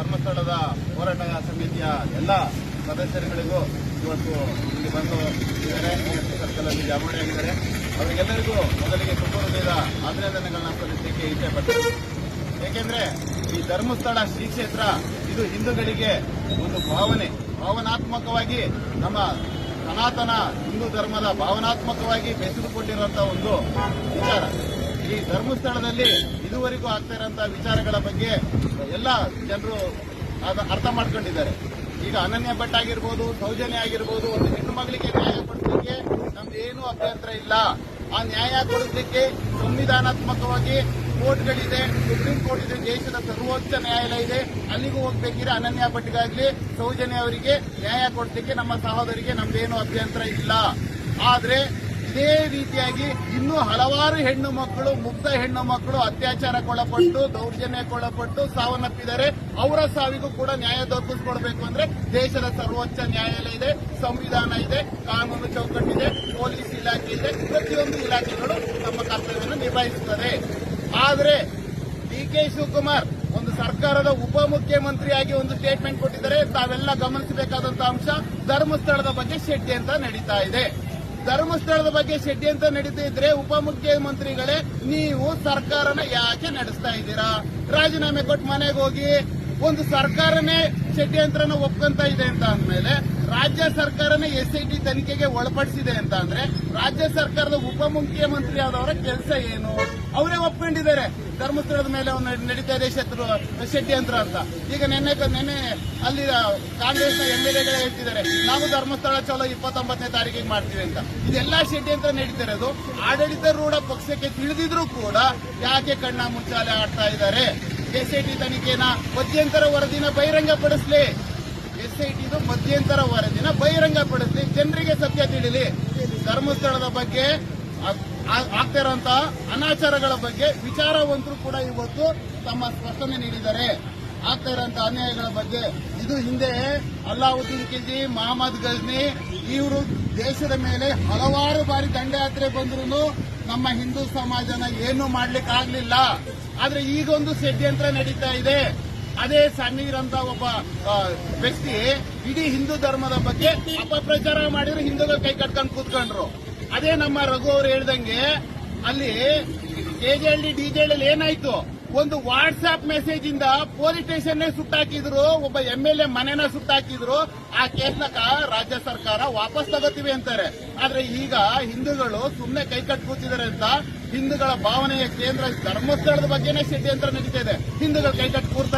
ಧರ್ಮಸ್ಥಳದ ಹೋರಾಟ ಸಮಿತಿಯ ಎಲ್ಲ ಸದಸ್ಯರುಗಳಿಗೂ ಇವತ್ತು ಇಲ್ಲಿ ಬಂದು ಇದ್ದಾರೆ, ಸರ್ಕಲ್ ಅಲ್ಲಿ ಜಮಾವಣೆಯಾಗಿದ್ದಾರೆ. ಅವರಿಗೆಲ್ಲರಿಗೂ ಮೊದಲಿಗೆ ತುಂಬ ಹೃದಯದ ಅಭಿನಂದನೆಗಳನ್ನ ಸಲ್ಲಿಸಲಿಕ್ಕೆ ಇಚ್ಛೆ ಪಡ್ತಾರೆ. ಏಕೆಂದ್ರೆ ಈ ಧರ್ಮಸ್ಥಳ ಶ್ರೀ ಕ್ಷೇತ್ರ ಇದು ಹಿಂದೂಗಳಿಗೆ ಒಂದು ಭಾವನಾತ್ಮಕವಾಗಿ ನಮ್ಮ ಸನಾತನ ಹಿಂದೂ ಧರ್ಮದ ಭಾವನಾತ್ಮಕವಾಗಿ ಬೆಸೆದುಕೊಂಡಿರುವಂತಹ ಒಂದು ವಿಚಾರ. ಈ ಧರ್ಮಸ್ಥಳದಲ್ಲಿ ಇದುವರೆಗೂ ಆಗ್ತಾ ಇರುವಂತಹ ವಿಚಾರಗಳ ಬಗ್ಗೆ ಎಲ್ಲ ಜನರು ಅರ್ಥ ಮಾಡ್ಕೊಂಡಿದ್ದಾರೆ. ಈಗ ಅನನ್ಯ ಭಟ್ ಆಗಿರ್ಬೋದು, ಸೌಜನ್ಯ ಆಗಿರ್ಬೋದು, ಒಂದು ಹೆಣ್ಣು ಮಗಳಿಗೆ ನ್ಯಾಯ ಕೊಡಲಿಕ್ಕೆ ನಮ್ದೇನು ಅಭ್ಯಂತರ ಇಲ್ಲ. ಆ ನ್ಯಾಯ ಕೊಡಲಿಕ್ಕೆ ಸಂವಿಧಾನಾತ್ಮಕವಾಗಿ ಕೋರ್ಟ್ಗಳಿದೆ, ಸುಪ್ರೀಂ ಕೋರ್ಟ್ ಇದೆ, ದೇಶದ ಸರ್ವೋಚ್ಚ ನ್ಯಾಯಾಲಯ ಇದೆ. ಅಲ್ಲಿಗೂ ಹೋಗ್ಬೇಕಿದ್ರೆ ಅನನ್ಯ ಭಟ್ಗಾಗ್ಲಿ ಸೌಜನ್ಯ ಅವರಿಗೆ ನ್ಯಾಯ ಕೊಡಲಿಕ್ಕೆ ನಮ್ಮ ಸಹೋದರಿಗೆ ನಮ್ದೇನು ಅಭ್ಯಂತರ ಇಲ್ಲ. ಆದ್ರೆ ಇದೇ ರೀತಿಯಾಗಿ ಇನ್ನೂ ಹಲವಾರು ಹೆಣ್ಣು ಮಕ್ಕಳು, ಮುಗ್ಧ ಹೆಣ್ಣು ಮಕ್ಕಳು ಅತ್ಯಾಚಾರಕ್ಕೊಳಪಟ್ಟು, ದೌರ್ಜನ್ಯಕ್ಕೊಳಪಟ್ಟು ಸಾವನ್ನಪ್ಪಿದ್ದಾರೆ. ಅವರ ಸಾವಿಗೂ ಕೂಡ ನ್ಯಾಯ ದೊರಕಿಸಿಕೊಡಬೇಕು ಅಂದ್ರೆ ದೇಶದ ಸರ್ವೋಚ್ಚ ನ್ಯಾಯಾಲಯ ಇದೆ, ಸಂವಿಧಾನ ಇದೆ, ಕಾನೂನು ಚೌಕಟ್ಟಿದೆ, ಪೊಲೀಸ್ ಇಲಾಖೆ ಇದೆ. ಪ್ರತಿಯೊಂದು ಇಲಾಖೆಗಳು ತಮ್ಮ ಕರ್ತವ್ಯವನ್ನು ನಿಭಾಯಿಸುತ್ತದೆ. ಆದ್ರೆ ಡಿ.ಕೆ. ಶಿವಕುಮಾರ್ ಒಂದು ಸರ್ಕಾರದ ಉಪಮುಖ್ಯಮಂತ್ರಿಯಾಗಿ ಒಂದು ಸ್ಟೇಟ್ಮೆಂಟ್ ಕೊಟ್ಟಿದ್ದಾರೆ. ತಾವೆಲ್ಲ ಗಮನಿಸಬೇಕಾದಂತಹ ಅಂಶ, ಧರ್ಮಸ್ಥಳದ ಬಗ್ಗೆ ಷಡ್ಯಂತ್ರ ನಡೀತಾ ಇದೆ. ಧರ್ಮಸ್ಥಳದ ಬಗ್ಗೆ ಷಡ್ಯಂತ್ರ ನಡೀತಾ ಇದ್ರೆ ಉಪಮುಖ್ಯಮಂತ್ರಿಗಳೇ, ನೀವು ಸರ್ಕಾರನ ಯಾಕೆ ನಡೆಸ್ತಾ ಇದ್ದೀರಾ? ರಾಜೀನಾಮೆ ಕೊಟ್ಟು ಮನೆಗೆ ಹೋಗಿ. ಒಂದು ಸರ್ಕಾರನೇ ಷಡ್ಯಂತ್ರನ ಒಪ್ಕೊಂತ ಇದೆ ಅಂತ ಅಂದ್ಮೇಲೆ ರಾಜ್ಯ ಸರ್ಕಾರನೇ SIT ತನಿಖೆಗೆ ಒಳಪಡಿಸಿದೆ ಅಂತ ಅಂದ್ರೆ ರಾಜ್ಯ ಸರ್ಕಾರದ ಉಪಮುಖ್ಯಮಂತ್ರಿ ಆದವರ ಕೆಲಸ ಏನು? ಅವರೇ ಒಪ್ಕೊಂಡಿದ್ದಾರೆ ಧರ್ಮಸ್ಥಳದ ಮೇಲೆ ನಡೀತಾ ಇದೆ ಷಡ್ಯಂತ್ರ ಅಂತ. ಈಗ ನಿನ್ನೆ ಅಲ್ಲಿ ಕಾಂಗ್ರೆಸ್ನ MLAಗಳೇ ಹೇಳ್ತಿದ್ದಾರೆ, ನಾವು ಧರ್ಮಸ್ಥಳ ಚಲೋ 29ನೇ ತಾರೀಕಿಗೆ ಮಾಡ್ತೀವಿ ಅಂತ. ಇದೆಲ್ಲ ಷಡ್ಯಂತ್ರ ನಡೀತಿರೋದು ಆಡಳಿತಾರೂಢ ಪಕ್ಷಕ್ಕೆ ತಿಳಿದಿದ್ರೂ ಕೂಡ ಯಾಕೆ ಕಣ್ಣ ಮುಚ್ಚಾಲೆ ಆಡ್ತಾ ಇದ್ದಾರೆ? SIT ತನಿಖೆನ ಮಧ್ಯಂತರ ವರದಿನ ಬಹಿರಂಗಪಡಿಸಲಿ. SITದು ಮಧ್ಯಂತರ ವರದಿನ ಬಹಿರಂಗಪಡಿಸಲಿ, ಜನರಿಗೆ ಸತ್ಯ ತಿಳಿಲಿ. ಧರ್ಮಸ್ಥಳದ ಬಗ್ಗೆ ಆಗ್ತಾ ಇರುವಂತಹ ಅನಾಚಾರಗಳ ಬಗ್ಗೆ ವಿಚಾರವಂತರು ಕೂಡ ಇವತ್ತು ತಮ್ಮ ಸ್ಪಷ್ಟನೆ ನೀಡಿದ್ದಾರೆ. ಆಗ್ತಾ ಇರುವಂತಹ ಅನ್ಯಾಯಗಳ ಬಗ್ಗೆ. ಇದು ಹಿಂದೆ ಅಲ್ಲಾವುದ್ದೀನ್ ಖಿಲ್ಜಿ, ಮಹಮ್ಮದ್ ಗಜ್ನಿ ಇವರು ದೇಶದ ಮೇಲೆ ಹಲವಾರು ಬಾರಿ ದಂಡಯಾತ್ರೆ ಬಂದ್ರು ನಮ್ಮ ಹಿಂದೂ ಸಮಾಜನ ಏನು ಮಾಡ್ಲಿಕ್ಕೆ ಆಗ್ಲಿಲ್ಲ. ಆದ್ರೆ ಈಗೊಂದು ಷಡ್ಯಂತ್ರ ನಡೀತಾ ಇದೆ. ಅದೇ ಸಮೀರ್ ಅಂತ ಒಬ್ಬ ವ್ಯಕ್ತಿ ಇಡೀ ಹಿಂದೂ ಧರ್ಮದ ಬಗ್ಗೆ ಅಪಪ್ರಚಾರ ಮಾಡಿದ್ರು, ಹಿಂದೂಗಳು ಕೈ ಕಟ್ಕೊಂಡು ಕೂತ್ಕೊಂಡ್ರು. ಅದೇ ನಮ್ಮ ರಘು ಅವರು ಹೇಳ್ದಂಗೆ ಅಲ್ಲಿ KJLD DJL ಏನಾಯ್ತು? ಒಂದು ವಾಟ್ಸ್ಆಪ್ ಮೆಸೇಜ್ ಇಂದ ಪೊಲೀಸ್ ಸ್ಟೇಷನ್ ಸುಟ್ಟಾಕಿದ್ರು, ಒಬ್ಬ MLA ಮನೆನ ಸುಟ್ಟಾಕಿದ್ರು. ಆ ಕೇಸ್ನ ರಾಜ್ಯ ಸರ್ಕಾರ ವಾಪಸ್ ತಗೋತೀವಿ ಅಂತಾರೆ. ಆದ್ರೆ ಈಗ ಹಿಂದೂಗಳು ಸುಮ್ಮನೆ ಕೈ ಕಟ್ ಕೂತಿದ್ದಾರೆ ಅಂತ ಹಿಂದೂಗಳ ಭಾವನೆಯ ಕೇಂದ್ರ ಧರ್ಮಸ್ಥಳದ ಬಗ್ಗೆನೇ ಷಡ್ಯಂತ್ರ ನಡೀತಾ ಇದೆ. ಹಿಂದೂಗಳು ಕೈ ಕಟ್ ಕೂರ್ತಾರೆ.